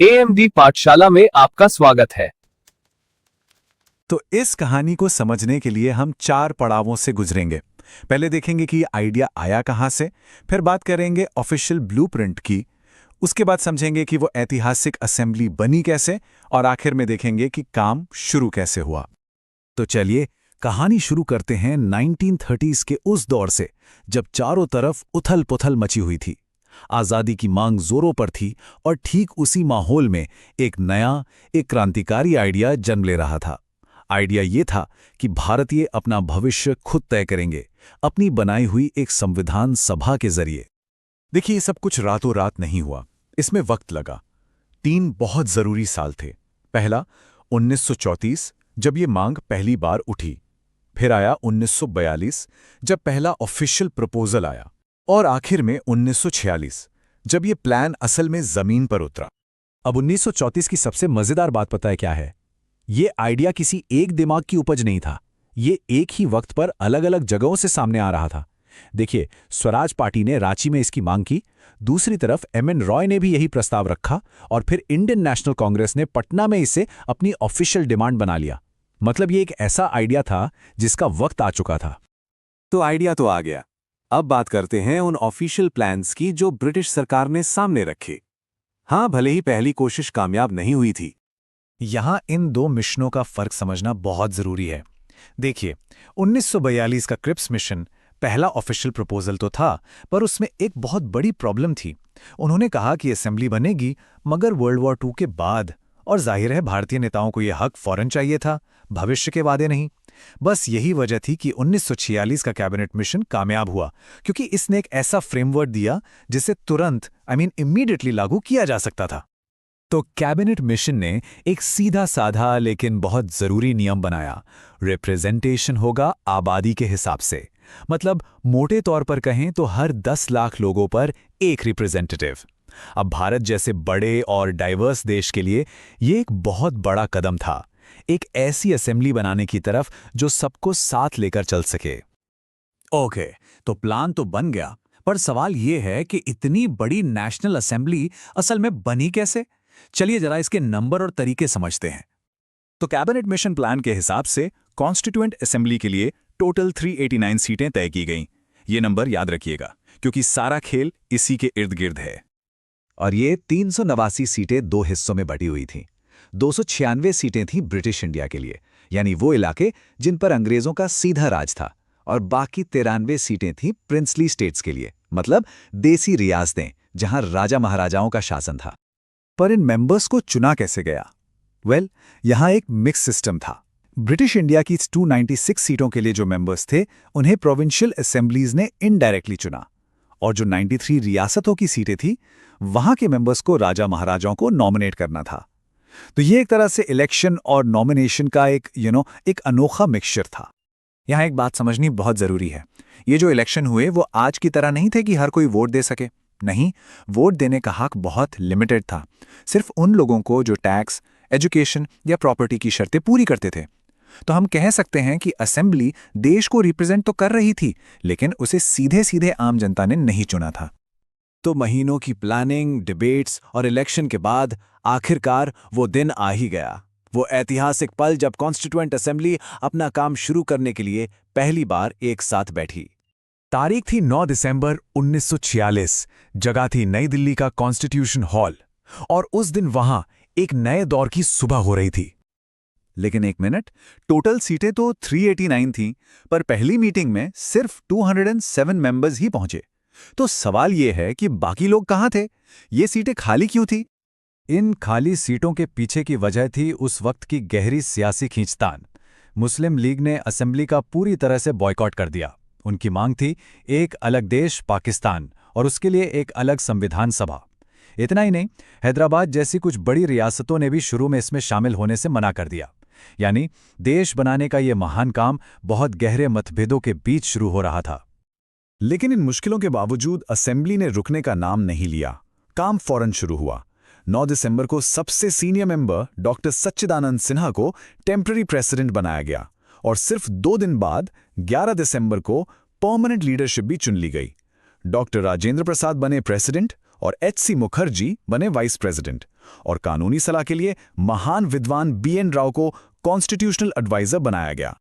AMD पाठशाला में आपका स्वागत है। तो इस कहानी को समझने के लिए हम 4 पड़ावों से गुजरेंगे। पहले देखेंगे कि आइडिया आया कहाँ से, फिर बात करेंगे ऑफिशियल ब्लूप्रिंट की, उसके बाद समझेंगे कि वो ऐतिहासिक असेंबली बनी कैसे, और आखिर में देखेंगे कि काम शुरू कैसे हुआ। तो चलिए कहानी शुरू करते हैं 1930s के उस दौर से, जब चारों तरफ उथल-पुथल मची हुई थी। आज़ादी की मांग जोरों पर थी और ठीक उसी माहौल में एक क्रांतिकारी आइडिया जन्म ले रहा था। आइडिया ये था कि भारतीय अपना भविष्य खुद तय करेंगे, अपनी बनाई हुई एक संविधान सभा के जरिए। देखिए, ये सब कुछ रातों रात नहीं हुआ, इसमें वक्त लगा। 3 बहुत जरूरी साल थे। पहला 1934, जब ये मांग पहली बार उठी। फिर आया 1942, जब पहला ऑफिशियल प्रपोजल आया। और आखिर में 1946, जब ये प्लान असल में जमीन पर उतरा। अब 1934 की सबसे मजेदार बात पता है क्या है? ये आइडिया किसी एक दिमाग की उपज नहीं था। ये एक ही वक्त पर अलग अलग जगहों से सामने आ रहा था। देखिए, स्वराज पार्टी ने रांची में इसकी मांग की, दूसरी तरफ एमएन रॉय ने भी यही प्रस्ताव रखा, और फिर इंडियन नेशनल कांग्रेस ने पटना में इसे अपनी ऑफिशियल डिमांड बना लिया। मतलब ये एक ऐसा आइडिया था जिसका वक्त आ चुका था। तो आइडिया तो आ गया। अब बात करते हैं उन ऑफिशियल प्लान्स की जो ब्रिटिश सरकार ने सामने रखे। हाँ, भले ही पहली कोशिश कामयाब नहीं हुई थी। यहां इन 2 मिशनों का फर्क समझना बहुत जरूरी है। देखिए, 1942 का क्रिप्स मिशन पहला ऑफिशियल प्रपोजल तो था, पर उसमें एक बहुत बड़ी प्रॉब्लम थी। उन्होंने कहा कि असेंबली बनेगी, मगर वर्ल्ड वॉर II के बाद, और जाहिर है भारतीय नेताओं को यह हक फौरन चाहिए था, भविष्य के वादे नहीं। बस यही वजह थी कि 1946 का कैबिनेट मिशन कामयाब हुआ, क्योंकि इसने एक ऐसा फ्रेमवर्क दिया जिसे तुरंत इमीडिएटली लागू किया जा सकता था। तो कैबिनेट मिशन ने एक सीधा साधा लेकिन बहुत जरूरी नियम बनाया। रिप्रेजेंटेशन होगा आबादी के हिसाब से। मतलब मोटे तौर पर कहें तो हर 10 लाख लोगों पर एक रिप्रेजेंटेटिव। अब भारत जैसे बड़े और डाइवर्स देश के लिए ये एक बहुत बड़ा कदम था, एक ऐसी असेंबली बनाने की तरफ जो सबको साथ लेकर चल सके। ओके, तो प्लान तो बन गया, पर सवाल ये है कि इतनी बड़ी नेशनल असेंबली असल में बनी कैसे? चलिए जरा इसके नंबर और तरीके समझते हैं। तो कैबिनेट मिशन प्लान के हिसाब से कॉन्स्टिट्यूएंट असेंबली के लिए टोटल 389 सीटें तय की गईं। ये नंबर याद रखिएगा, क्योंकि सारा खेल इसी के इर्द गिर्द है। और ये 389 सीटें 2 हिस्सों में बटी हुई थीं। 296 सीटें थीं ब्रिटिश इंडिया के लिए, यानी वो इलाके जिन पर अंग्रेजों का सीधा राज था, और बाकी 93 सीटें थीं प्रिंसली स्टेट्स के लिए, मतलब देसी रियासतें जहां राजा महाराजाओं का शासन था। पर इन मेंबर्स को चुना कैसे गया? यहां एक मिक्स सिस्टम था। ब्रिटिश इंडिया की 296 सीटों के लिए जो मेंबर्स थे, उन्हें प्रोविंशियल असेंबलीज ने इनडायरेक्टली चुना, और जो 93 रियासतों की सीटें थीं, वहां के मेंबर्स को राजा महाराजाओं को नॉमिनेट करना था। तो ये एक तरह से इलेक्शन और नॉमिनेशन का एक अनोखा मिक्सचर था। यहां एक बात समझनी बहुत जरूरी है। ये जो इलेक्शन हुए वो आज की तरह नहीं थे कि हर कोई वोट दे सके। नहीं, वोट देने का हक बहुत लिमिटेड था, सिर्फ उन लोगों को जो टैक्स, एजुकेशन या प्रॉपर्टी की शर्तें पूरी करते थे। तो हम कह सकते हैं कि असेंबली देश को रिप्रेजेंट तो कर रही थी, लेकिन उसे सीधे सीधे आम जनता ने नहीं चुना था। तो महीनों की प्लानिंग, डिबेट्स और इलेक्शन के बाद आखिरकार वो दिन आ ही गया, वो ऐतिहासिक पल जब कॉन्स्टिट्यूएंट असेंबली अपना काम शुरू करने के लिए पहली बार एक साथ बैठी। तारीख थी 9 दिसंबर 1946, जगह थी नई दिल्ली का कॉन्स्टिट्यूशन हॉल, और उस दिन वहां एक नए दौर की सुबह हो रही थी। लेकिन एक मिनट, टोटल सीटें तो 389 थीं, पर पहली मीटिंग में सिर्फ 207 मेंबर्स ही पहुंचे। तो सवाल यह है कि बाकी लोग कहां थे? ये सीटें खाली क्यों थी? इन खाली सीटों के पीछे की वजह थी उस वक्त की गहरी सियासी खींचतान। मुस्लिम लीग ने असेंबली का पूरी तरह से बॉयकॉट कर दिया। उनकी मांग थी एक अलग देश पाकिस्तान, और उसके लिए एक अलग संविधान सभा। इतना ही नहीं, हैदराबाद जैसी कुछ बड़ी रियासतों ने भी शुरू में इसमें शामिल होने से मना कर दिया। यानी देश बनाने का यह महान काम बहुत गहरे मतभेदों के बीच शुरू हो रहा था। लेकिन इन मुश्किलों के बावजूद असेंबली ने रुकने का नाम नहीं लिया। काम फौरन शुरू हुआ। 9 दिसंबर को सबसे सीनियर मेंबर डॉक्टर सच्चिदानंद सिन्हा को टेम्पररी प्रेसिडेंट बनाया गया, और सिर्फ 2 दिन बाद 11 दिसंबर को परमानेंट लीडरशिप भी चुन ली गई। डॉक्टर राजेंद्र प्रसाद बने प्रेसिडेंट और H.C. मुखर्जी बने वाइस प्रेसिडेंट और कानूनी सलाह के लिए महान विद्वान B.N. राव को कॉन्स्टिट्यूशनल एडवाइजर बनाया गया।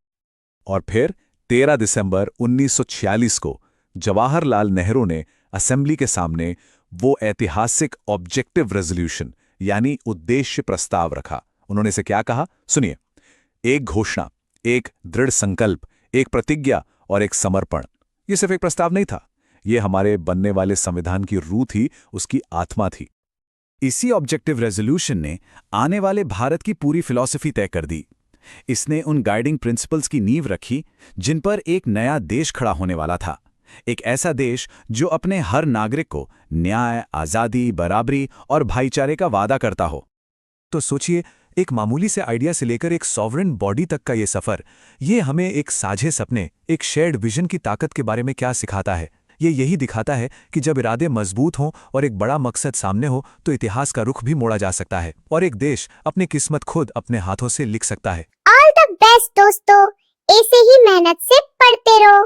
और फिर 13 दिसंबर 1946 को जवाहरलाल नेहरू ने असेंबली के सामने वो ऐतिहासिक ऑब्जेक्टिव रेजोल्यूशन यानी उद्देश्य प्रस्ताव रखा। उन्होंने इसे क्या कहा, सुनिए। एक घोषणा, एक दृढ़ संकल्प, एक प्रतिज्ञा और एक समर्पण। ये सिर्फ एक प्रस्ताव नहीं था, ये हमारे बनने वाले संविधान की रूह थी, उसकी आत्मा थी। इसी ऑब्जेक्टिव रेजोल्यूशन ने आने वाले भारत की पूरी फिलॉसफी तय कर दी। इसने उन गाइडिंग प्रिंसिपल्स की नींव रखी जिन पर एक नया देश खड़ा होने वाला था। एक ऐसा देश जो अपने हर नागरिक को न्याय, आज़ादी, बराबरी और भाईचारे का वादा करता हो। तो सोचिए, एक मामूली से आइडिया से लेकर एक सॉवरेन बॉडी तक का ये सफ़र, ये हमें एक साझे सपने, एक शेयर्ड विजन की ताकत के बारे में क्या सिखाता है। ये यही दिखाता है कि जब इरादे मजबूत हों और एक बड़ा मकसद सामने हो तो इतिहास का रुख भी मोड़ा जा सकता है और एक देश अपनी किस्मत खुद अपने हाथों से लिख सकता है। ऑल द बेस्ट दोस्तों, ऐसे ही मेहनत से पढ़ते रहो।